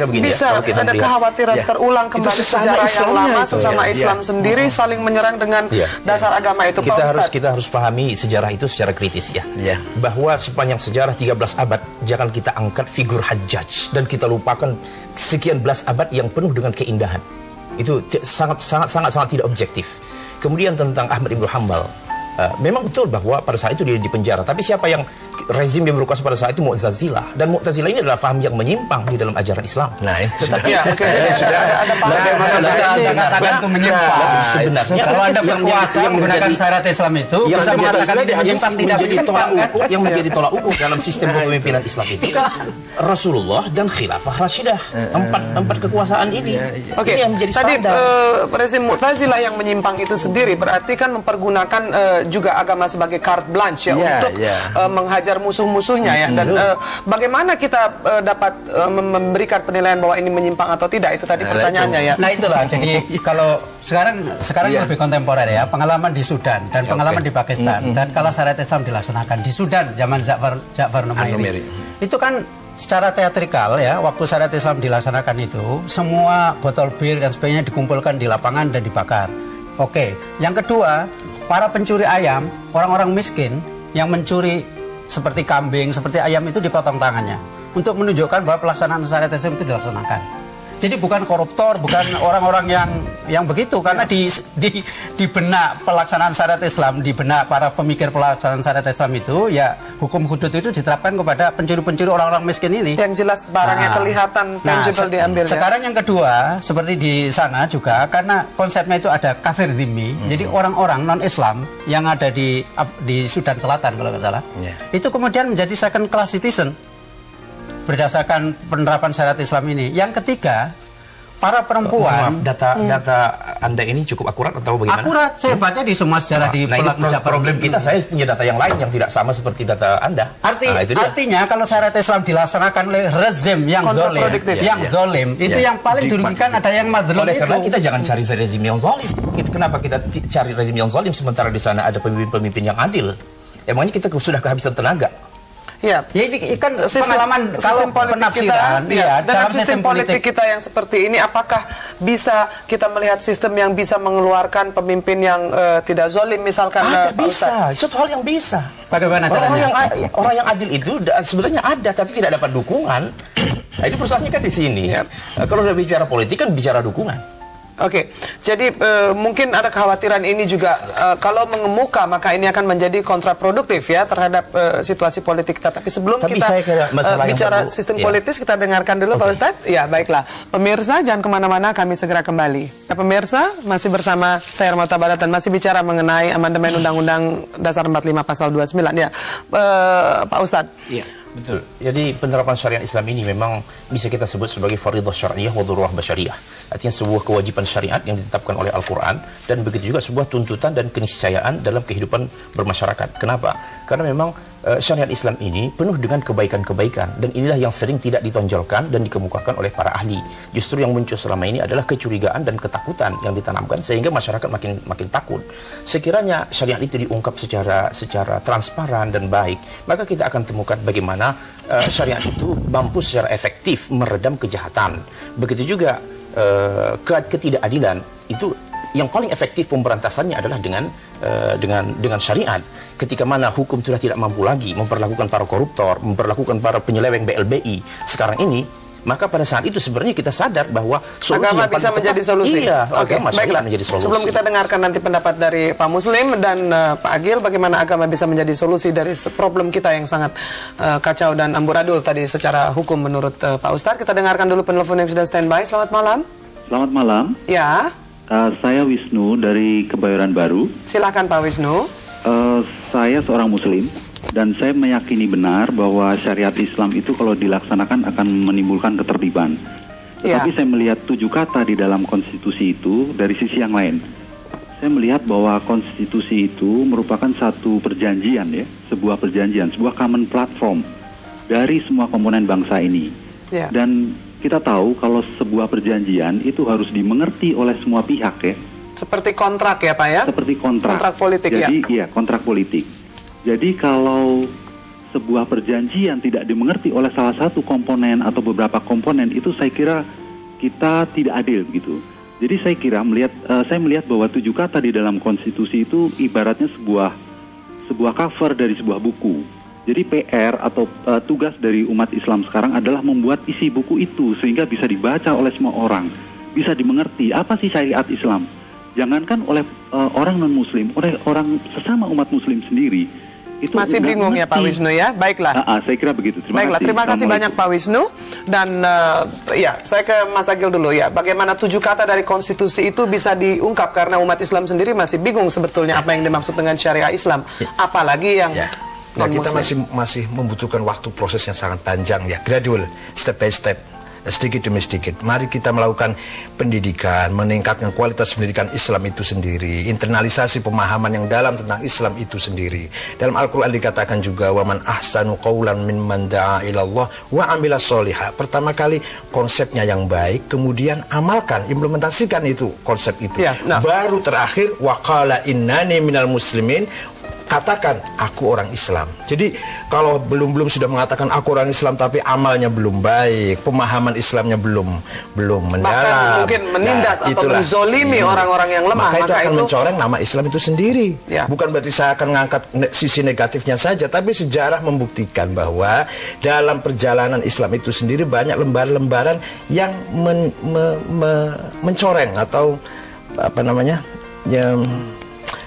begini bisa ya, ada kekhawatiran terulang kembali sejarah yang lama sesama Islam sendiri saling menyerang dengan dasar agama itu, Pak Ustadz. Kita harus pahami sejarah itu secara kritis ya. Bahwa sepanjang sejarah 13 abad jangan kita angkat figur Hajjaj dan kita lupakan sekian belas abad yang penuh dengan keindahan. Itu sangat tidak objektif. Kemudian tentang Ahmad Ibn Hanbal, memang betul bahwa pada saat itu dia di penjara, tapi siapa yang rezim yang berkuasa pada saat itu Mu'tazilah, dan Mu'tazilah ini adalah paham yang menyimpang di dalam ajaran Islam. Nah, tetapi sudah ada paham bagaimana bisa dikatakan itu menyimpang. Sebenarnya kalau Anda berkuasa menggunakan syariat Islam itu bisa mengatakan itu menyimpang, tidak menyimpang. Yang menjadi tolak ukur dalam sistem kepemimpinan Islam itu Rasulullah dan Khilafah Rashidah, empat kekuasaan ini. Oke, tadi rezim Mu'tazilah yang menyimpang itu sendiri berarti kan mempergunakan juga agama sebagai carte blanche ya untuk menghajar musuh-musuhnya ya. Dan bagaimana kita dapat memberikan penilaian bahwa ini menyimpang atau tidak, itu tadi pertanyaannya ya. Nah itulah, jadi kalau sekarang lebih kontemporer ya, pengalaman di Sudan dan pengalaman di Pakistan, dan kalau syariat Islam dilaksanakan di Sudan zaman Ja'far Numairi itu kan secara teatrikal ya, waktu syariat Islam dilaksanakan itu semua botol bir dan sebagainya dikumpulkan di lapangan dan dibakar. Oke, yang kedua, para pencuri ayam, orang-orang miskin yang mencuri seperti kambing, seperti ayam itu dipotong tangannya untuk menunjukkan bahwa pelaksanaan syariat Islam itu dilaksanakan. Jadi bukan koruptor, bukan orang-orang yang begitu, karena di benak pelaksanaan syariat Islam, di benak para pemikir pelaksanaan syariat Islam itu ya hukum hudud itu diterapkan kepada pencuri-pencuri orang-orang miskin ini. Yang jelas barangnya kelihatan tangible diambil. Sekarang yang kedua, seperti di sana juga, karena konsepnya itu ada kafir dhimmi, jadi orang-orang non-Islam yang ada di Sudan Selatan kalau nggak salah, itu kemudian menjadi second class citizen berdasarkan penerapan syariat Islam ini. Yang ketiga, para perempuan. Data Anda ini cukup akurat atau bagaimana? Akurat, saya baca di semua sejarah di pelaku problem kita, saya punya data yang lain yang tidak sama seperti data Anda. Artinya kalau syariat Islam dilaksanakan oleh rezim yang dolim, itu yang paling dirugikan ada yang madlum itu. Karena kita jangan cari rezim yang zalim. Kenapa kita cari rezim yang zalim sementara di sana ada pemimpin-pemimpin yang adil? Emangnya kita sudah kehabisan tenaga? Ya, ini kan pengalaman kalau penafsiran dalam sistem politik kita yang seperti ini, apakah bisa kita melihat sistem yang bisa mengeluarkan pemimpin yang tidak zalim misalkan? Bisa, itu hal yang bisa. Bagaimana caranya? Orang yang adil itu sebenarnya ada, tapi tidak dapat dukungan. Nah, ini persoalannya kan di sini. Kalau sudah bicara politik kan bicara dukungan. Oke, jadi mungkin ada kekhawatiran ini juga kalau mengemuka maka ini akan menjadi kontraproduktif ya terhadap situasi politik kita. Tapi sebelum kita bicara sistem politis, kita dengarkan dulu Pak Ustadz. Ya baiklah, pemirsa jangan kemana-mana, kami segera kembali. Pemirsa masih bersama saya Rahmat Tabarat dan masih bicara mengenai amandemen Undang-Undang Dasar 45 Pasal 29 ya, Pak Ustadz. Iya. Betul. Jadi penerapan syariat Islam ini memang bisa kita sebut sebagai fardhah syariah wa darurah basyariah. Artinya sebuah kewajiban syariat yang ditetapkan oleh Al-Quran dan begitu juga sebuah tuntutan dan keniscayaan dalam kehidupan bermasyarakat. Kenapa? Karena memang syariat Islam ini penuh dengan kebaikan-kebaikan dan inilah yang sering tidak ditonjolkan dan dikemukakan oleh para ahli. Justru yang muncul selama ini adalah kecurigaan dan ketakutan yang ditanamkan sehingga masyarakat makin takut. Sekiranya syariat itu diungkap secara transparan dan baik, maka kita akan temukan bagaimana syariat itu mampu secara efektif meredam kejahatan. Begitu juga ketidakadilan itu yang paling efektif pemberantasannya adalah dengan syariat. Ketika mana hukum sudah tidak mampu lagi memperlakukan para koruptor, memperlakukan para penyeleweng BLBI sekarang ini, maka pada saat itu sebenarnya kita sadar bahwa agama bisa menjadi solusi. Iya, agama menjadi solusi. Sebelum kita dengarkan nanti pendapat dari Pak Muslim dan Pak Agil, bagaimana agama bisa menjadi solusi dari problem kita yang sangat kacau dan amburadul tadi secara hukum menurut Pak Ustadz. Kita dengarkan dulu penelpon yang sudah standby. Selamat malam. Selamat malam. Ya. Saya Wisnu dari Kebayoran Baru. Silakan Pak Wisnu. Saya seorang Muslim dan saya meyakini benar bahwa syariat Islam itu kalau dilaksanakan akan menimbulkan ketertiban. Tetapi saya melihat 7 kata di dalam konstitusi itu dari sisi yang lain. Saya melihat bahwa konstitusi itu merupakan satu perjanjian ya, sebuah perjanjian, sebuah common platform dari semua komponen bangsa ini. Dan kita tahu kalau sebuah perjanjian itu harus dimengerti oleh semua pihak ya. Seperti kontrak ya Pak ya? Seperti kontrak. Kontrak politik. Jadi iya, kontrak politik. Jadi kalau sebuah perjanjian tidak dimengerti oleh salah satu komponen atau beberapa komponen, itu saya kira kita tidak adil gitu. Jadi saya kira saya melihat bahwa 7 kata di dalam konstitusi itu ibaratnya sebuah cover dari sebuah buku. Jadi PR atau tugas dari umat Islam sekarang adalah membuat isi buku itu sehingga bisa dibaca oleh semua orang, bisa dimengerti apa sih syariat Islam. Jangankan oleh orang non-Muslim, oleh orang sesama umat Muslim sendiri. Itu masih bingung ya Pak Wisnu ya. Baiklah. Saya kira begitu. Terima kasih banyak Pak Wisnu. Dan ya, saya ke Mas Agil dulu ya. Bagaimana 7 kata dari konstitusi itu bisa diungkap, karena umat Islam sendiri masih bingung sebetulnya apa yang dimaksud dengan syariah Islam. Apalagi yang kita masih membutuhkan waktu proses yang sangat panjang ya, gradual, step by step. Sedikit demi sedikit. Mari kita melakukan pendidikan, meningkatkan kualitas pendidikan Islam itu sendiri, internalisasi pemahaman yang dalam tentang Islam itu sendiri. Dalam Al-Quran dikatakan juga, waman ahsanu qawlan mimman da'a ilallah wa amila sholihah. Pertama kali konsepnya yang baik, kemudian amalkan, implementasikan itu konsep itu. Baru terakhir, wa qala innani minal muslimin, katakan aku orang Islam. Jadi kalau belum sudah mengatakan aku orang Islam tapi amalnya belum baik, pemahaman Islamnya belum mendalam, bahkan mungkin menindas atau menzolimi orang-orang yang lemah, maka itu akan mencoreng nama Islam itu sendiri. Bukan berarti saya akan mengangkat sisi negatifnya saja, tapi sejarah membuktikan bahwa dalam perjalanan Islam itu sendiri banyak lembaran-lembaran yang mencoreng atau apa namanya, yang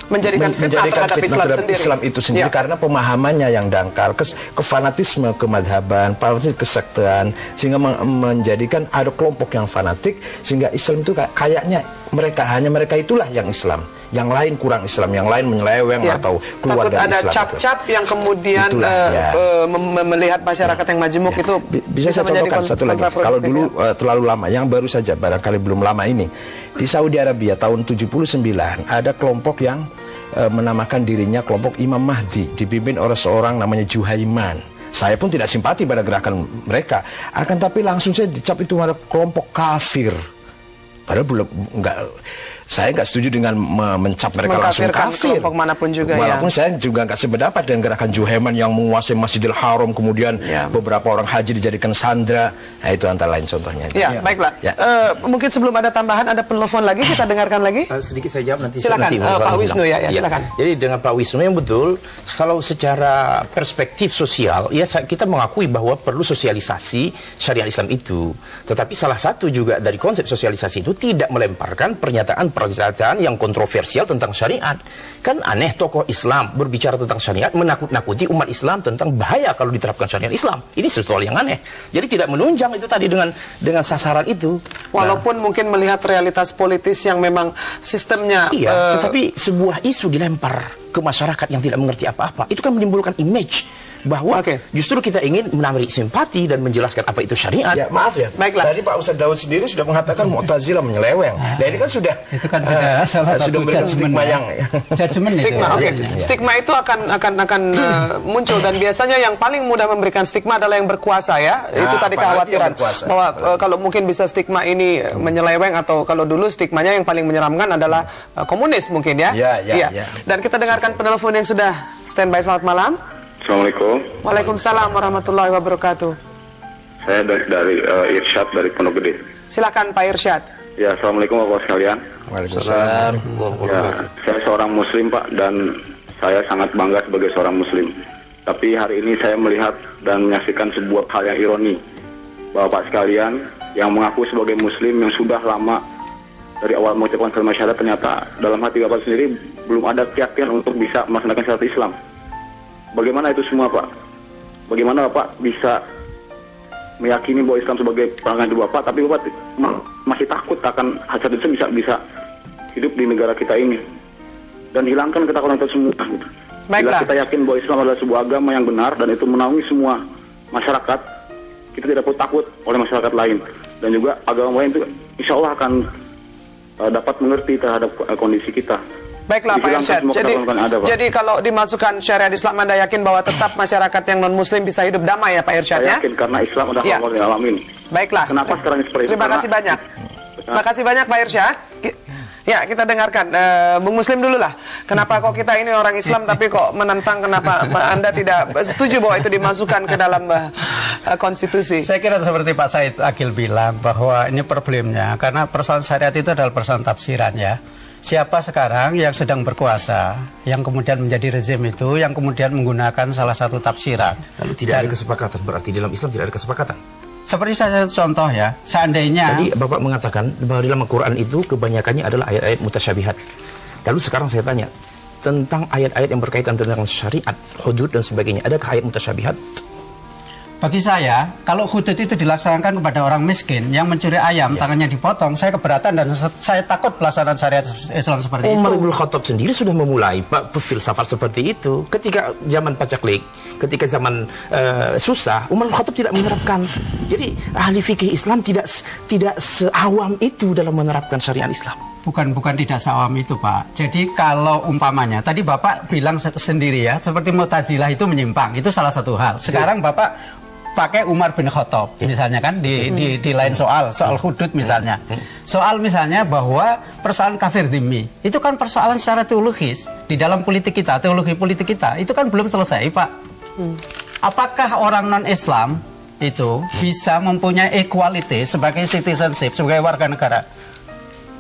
menjadikan fitnah terhadap Islam itu sendiri karena pemahamannya yang dangkal, kefanatisme kemadhaban, kesektean, sehingga menjadikan ada kelompok yang fanatik, sehingga Islam itu kayaknya hanya mereka itulah yang Islam, yang lain kurang Islam, yang lain menyeleweng atau keluar dari Islam. Takut ada cap-cap yang kemudian melihat masyarakat yang majemuk itu bisa saya contohkan satu lagi. Kalau dulu terlalu lama, yang baru saja barangkali belum lama ini di Saudi Arabia tahun 79 ada kelompok yang menamakan dirinya kelompok Imam Mahdi, dipimpin oleh seorang namanya Juhaiman. Saya pun tidak simpati pada gerakan mereka, akan tapi langsung saya dicap itu ada kelompok kafir. Padahal belum saya nggak setuju dengan mencap mereka langsung kafir. Kelompok manapun juga. Walaupun saya juga nggak sependapat dengan gerakan Juhaiman yang menguasai Masjidil Haram, kemudian beberapa orang haji dijadikan sandra. Nah, itu antara lain contohnya. Baiklah. Mungkin sebelum ada tambahan, ada penelpon lagi, kita dengarkan lagi. Sedikit saya jawab nanti. Silakan Pak Wisnu silakan. Jadi dengan Pak Wisnu yang betul, kalau secara perspektif sosial, ya kita mengakui bahwa perlu sosialisasi syariat Islam itu. Tetapi salah satu juga dari konsep sosialisasi itu tidak melemparkan pernyataan yang kontroversial tentang syariat. Kan aneh tokoh Islam berbicara tentang syariat, menakut-nakuti umat Islam tentang bahaya kalau diterapkan syariat Islam. Ini sesuatu yang aneh. Jadi tidak menunjang itu tadi dengan sasaran itu. Walaupun mungkin melihat realitas politis yang memang sistemnya. Tetapi sebuah isu dilempar ke masyarakat yang tidak mengerti apa-apa, itu kan menimbulkan image bahwa justru kita ingin menarik simpati dan menjelaskan apa itu syariat. Ya, maaf ya. Baiklah. Tadi Pak Ustadz Daud sendiri sudah mengatakan Mu'tazilah menyeleweng. Nah, ini kan sudah salah satu stigma yang stigma itu akan muncul, dan biasanya yang paling mudah memberikan stigma adalah yang berkuasa ya. Itu tadi kekhawatiran bahwa kalau mungkin bisa stigma ini menyeleweng, atau kalau dulu stigmanya yang paling menyeramkan adalah komunis mungkin ya. Dan kita dengarkan penelpon yang sudah standby. Selamat malam. Assalamualaikum. Waalaikumsalam warahmatullahi wabarakatuh. Saya dari Irsyad dari Pondok Gede. Silakan Pak Irsyad. Ya, assalamualaikum Bapak sekalian. Waalaikumsalam. Ya, saya seorang Muslim Pak, dan saya sangat bangga sebagai seorang Muslim. Tapi hari ini saya melihat dan menyaksikan sebuah hal yang ironi, Bapak sekalian yang mengaku sebagai Muslim yang sudah lama dari awal mengucapkan kalimat syahadat, ternyata dalam hati Bapak sendiri belum ada keyakinan untuk bisa melaksanakan syariat Islam. Bagaimana itu semua Pak? Bagaimana Bapak bisa meyakini bahwa Islam sebagai perangan hidup Bapak, tapi Bapak masih takut akan syariat Islam bisa hidup di negara kita ini, dan hilangkan ketakutan itu semua. Bila kita yakin bahwa Islam adalah sebuah agama yang benar dan itu menaungi semua masyarakat, kita tidak perlu takut oleh masyarakat lain, dan juga agama lain itu insya Allah akan dapat mengerti terhadap kondisi kita. Baiklah Pak Irsyad, jadi kalau dimasukkan syariat Islam, Anda yakin bahwa tetap masyarakat yang non-Muslim bisa hidup damai ya Pak Irsyad? Saya yakin, karena Islam adalah rahmatan lil alamin. Baiklah. Kenapa sekarang seperti itu? Terima kasih banyak. Terima kasih banyak Pak Irsyad. Ya, kita dengarkan Bung Muslim dulu lah. Kenapa kok kita ini orang Islam tapi kok menentang, kenapa Anda tidak setuju bahwa itu dimasukkan ke dalam konstitusi? Saya kira seperti Pak Said Akil bilang bahwa ini problemnya karena persoalan syariat itu adalah persoalan tafsiran ya. Siapa sekarang yang sedang berkuasa, yang kemudian menjadi rezim itu, yang kemudian menggunakan salah satu tafsiran. Lalu tidak ada kesepakatan, berarti dalam Islam tidak ada kesepakatan. Seperti saya contoh ya, seandainya... Tadi Bapak mengatakan bahwa dalam Al-Quran itu kebanyakannya adalah ayat-ayat mutasyabihat. Lalu sekarang saya tanya, tentang ayat-ayat yang berkaitan tentang syariat, hudud dan sebagainya, adakah ayat mutasyabihat? Bagi saya, kalau hudud itu dilaksanakan kepada orang miskin yang mencuri ayam, tangannya dipotong, saya keberatan dan saya takut pelaksanaan syariat Islam seperti itu. Umar bin Khattab sendiri sudah memulai filsafat seperti itu. Ketika zaman pacaklik, ketika zaman susah, Umar bin Khattab tidak menerapkan. Jadi ahli fikih Islam tidak seawam itu dalam menerapkan syariat Islam. Bukan tidak seawam itu, Pak. Jadi kalau umpamanya, tadi Bapak bilang sendiri ya, seperti Mu'tazilah itu menyimpang, itu salah satu hal. Sekarang Bapak pakai Umar bin Khattab misalnya kan di lain soal hudud misalnya. Soal misalnya bahwa persoalan kafir dhimmi itu kan persoalan secara teologis di dalam politik kita, teologi politik kita itu kan belum selesai, Pak. Apakah orang non-Islam itu bisa mempunyai equality sebagai citizenship, sebagai warga negara?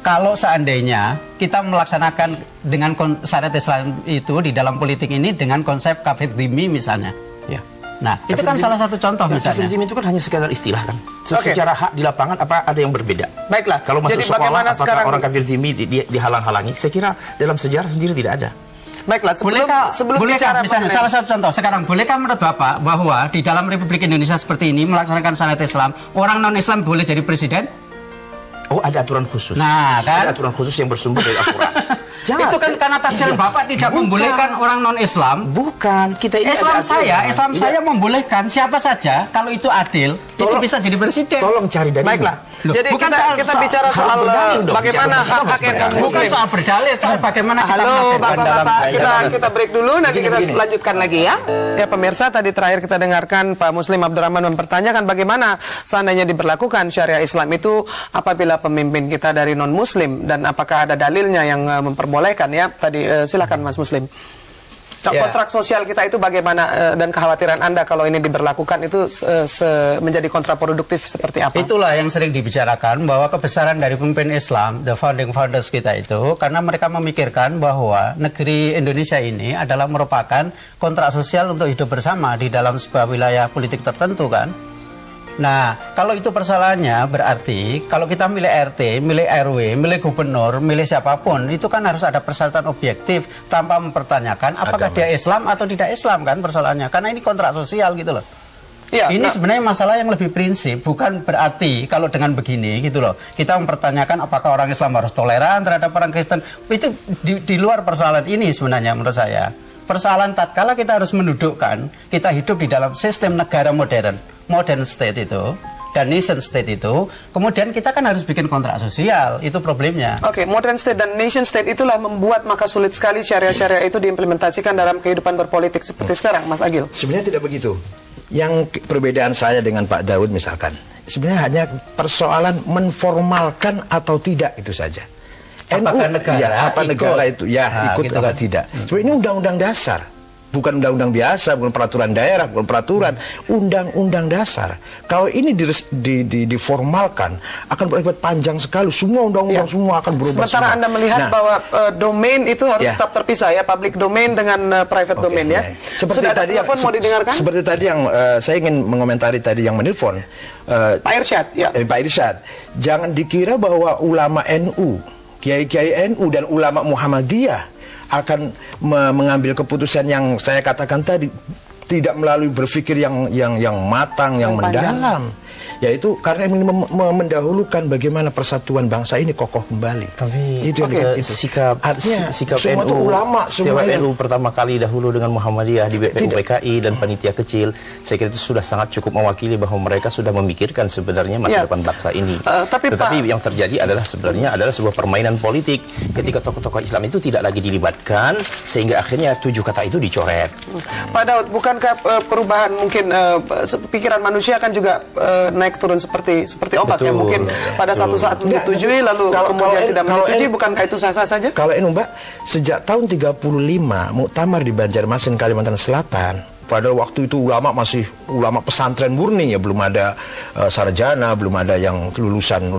Kalau seandainya kita melaksanakan dengan syariat Islam itu di dalam politik ini dengan konsep kafir dhimmi misalnya. Ya. Nah, itu kan salah satu contoh misalnya. Kafir dhimmi itu kan hanya sekadar istilah kan. Secara hak di lapangan apa ada yang berbeda? Baiklah. Kalau masuk jadi sekolah apakah sekarang orang kafir dhimmi dihalang-halangi? Saya kira dalam sejarah sendiri tidak ada. Baiklah, sebelum bicara misalnya salah satu contoh sekarang, bolehkah menurut Bapak bahwa di dalam Republik Indonesia seperti ini melaksanakan syariat Islam, orang non-Islam boleh jadi presiden? Oh, ada aturan khusus. Nah, kan? Ada aturan khusus yang bersumber dari Al-Quran. Itu kan karena tafsiran Bapak tidak membolehkan orang non-Islam. Bukan, kita ini Islam saya membolehkan siapa saja kalau itu adil, itu bisa jadi presiden. Tolong cari dalilnya. Baiklah. Loh, jadi bukan kita bicara soal bagaimana hak yang bukan soal berdalil, bagaimana kita menafsirkan dalam. Kita break dulu, nanti kita lanjutkan lagi ya. Ya pemirsa, tadi terakhir kita dengarkan Pak Muslim Abdurrahman mempertanyakan bagaimana seandainya diberlakukan syariah Islam itu apabila pemimpin kita dari non-Muslim dan apakah ada dalilnya yang memperbolehkan ya. Tadi silakan Mas Muslim. Kontrak sosial kita itu bagaimana dan kekhawatiran Anda kalau ini diberlakukan itu menjadi kontraproduktif seperti apa? Itulah yang sering dibicarakan bahwa kebesaran dari pemimpin Islam, the founding fathers kita itu, karena mereka memikirkan bahwa negeri Indonesia ini adalah merupakan kontrak sosial untuk hidup bersama di dalam sebuah wilayah politik tertentu kan. Nah, kalau itu persoalannya berarti kalau kita milih RT, milih RW, milih gubernur, milih siapapun, itu kan harus ada persyaratan objektif tanpa mempertanyakan apakah dia Islam atau tidak Islam kan persoalannya. Karena ini kontrak sosial gitu loh. Ya, ini sebenarnya masalah yang lebih prinsip, bukan berarti kalau dengan begini gitu loh. Kita mempertanyakan apakah orang Islam harus toleran terhadap orang Kristen. Itu di luar persoalan ini sebenarnya menurut saya. Persoalan tatkala kita harus mendudukkan kita hidup di dalam sistem negara modern state itu dan nation state itu, kemudian kita kan harus bikin kontrak sosial, itu problemnya. Oke, modern state dan nation state itulah membuat maka sulit sekali syariah-syariah itu diimplementasikan dalam kehidupan berpolitik seperti sekarang, Mas Agil. Sebenarnya tidak begitu. Yang perbedaan saya dengan Pak Daud misalkan, sebenarnya hanya persoalan menformalkan atau tidak itu saja. Apakah negara itu ikut gitu atau kan? tidak. Sebenarnya ini undang-undang dasar. Bukan undang-undang biasa, bukan peraturan daerah, bukan peraturan, undang-undang dasar. Kalau ini diformalkan, akan berakibat panjang sekali. Semua undang-undang semua akan berubah. Sementara Anda melihat bahwa domain itu harus tetap terpisah ya, public domain dengan private domain ya. Seperti tadi yang mau didengarkan? Seperti tadi yang saya ingin mengomentari tadi yang menelpon. Pak Irsyad, ya. Pak Irsyad, jangan dikira bahwa ulama NU, kiai-kiai NU dan ulama Muhammadiyah akan mengambil keputusan yang saya katakan tadi tidak melalui berpikir yang matang, yang mendalam. Yaitu karena ini mendahulukan bagaimana persatuan bangsa ini kokoh kembali. Tapi itu sikap semua NU, ulama semua NU pertama kali dahulu dengan Muhammadiyah di BPUPKI dan panitia kecil, saya kira itu sudah sangat cukup mewakili bahwa mereka sudah memikirkan sebenarnya masa depan bangsa ini. Tetapi yang terjadi adalah sebenarnya sebuah permainan politik ketika tokoh-tokoh Islam itu tidak lagi dilibatkan sehingga akhirnya 7 kata itu dicoret. Pak Daud, bukankah perubahan mungkin pikiran manusia kan juga naik naik turun seperti ombak yang mungkin pada satu saat menyetujui lalu kemudian tidak menyetujui, bukankah itu sah-sah saja? Kalau Mbak, sejak tahun 35 muktamar di Banjarmasin, Kalimantan Selatan, padahal waktu itu ulama masih ulama pesantren murni ya, belum ada sarjana, belum ada yang lulusan